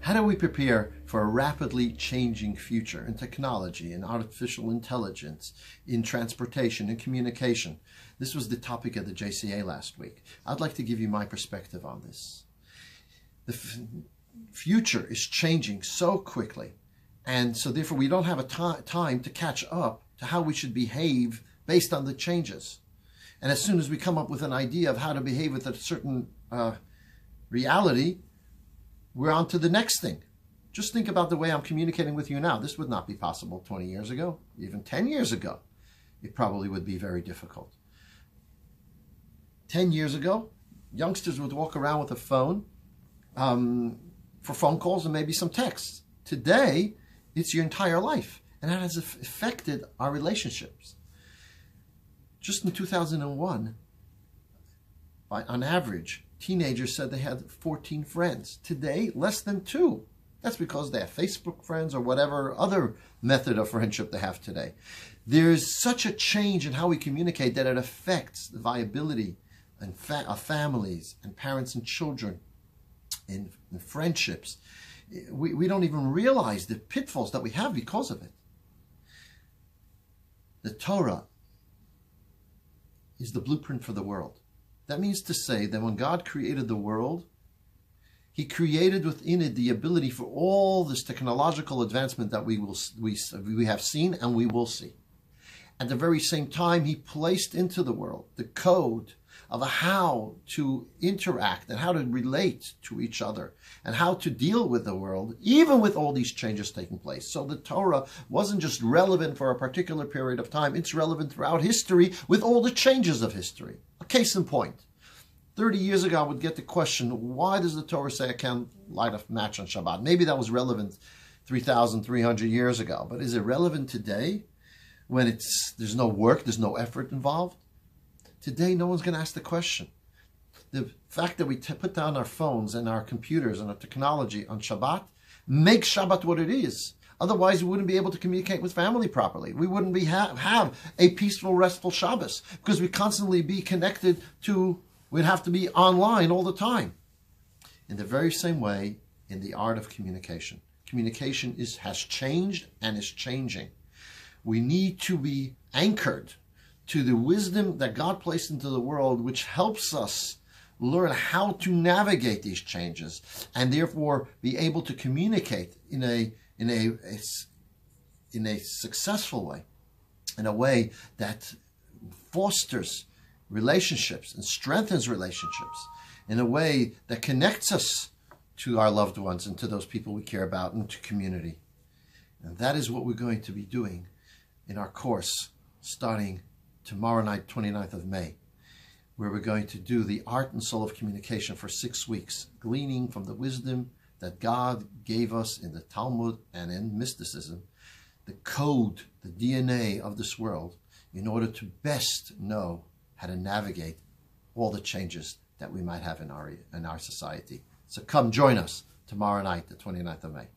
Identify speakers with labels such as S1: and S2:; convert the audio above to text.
S1: How do we prepare for a rapidly changing future in technology, in artificial intelligence, in transportation, in communication? This was the topic of the JCA last week. I'd like to give you my perspective on this. The future is changing so quickly, and so therefore we don't have a time to catch up to how we should behave based on the changes. And as soon as we come up with an idea of how to behave with a certain reality, we're on to the next thing. Just think about the way I'm communicating with you now. This would not be possible 20 years ago, even 10 years ago. It probably would be very difficult. 10 years ago, youngsters would walk around with a phone for phone calls and maybe some texts. Today, it's your entire life, and that has affected our relationships. Just in 2001, on average, teenagers said they had 14 friends. Today, less than 2. That's because they have Facebook friends or whatever other method of friendship they have today. There's such a change in how we communicate that it affects the viability of families and parents and children in friendships. We don't even realize the pitfalls that we have because of it. The Torah is the blueprint for the world. That means to say that when God created the world, He created within it the ability for all this technological advancement that we have seen and we will see. At the very same time, He placed into the world the code of how to interact and how to relate to each other and how to deal with the world, even with all these changes taking place. So the Torah wasn't just relevant for a particular period of time, it's relevant throughout history with all the changes of history. A case in point. 30 years ago, I would get the question, why does the Torah say I can't light a match on Shabbat? Maybe that was relevant 3,300 years ago, but is it relevant today when there's no work, there's no effort involved? Today, no one's going to ask the question. The fact that we put down our phones and our computers and our technology on Shabbat makes Shabbat what it is. Otherwise, we wouldn't be able to communicate with family properly. We wouldn't have a peaceful, restful Shabbos because we'd constantly be connected to, we'd have to be online all the time. In the very same way, in the art of communication. Communication has changed and is changing. We need to be anchored to the wisdom that God placed into the world, which helps us learn how to navigate these changes and therefore be able to communicate in a successful way, in a way that fosters relationships and strengthens relationships, in a way that connects us to our loved ones and to those people we care about and to community. And that is what we're going to be doing in our course starting tomorrow night, 29th of May, where we're going to do the art and soul of communication for 6 weeks, gleaning from the wisdom that God gave us in the Talmud and in mysticism, the code, the DNA of this world, in order to best know how to navigate all the changes that we might have in our society. So come join us tomorrow night, the 29th of May.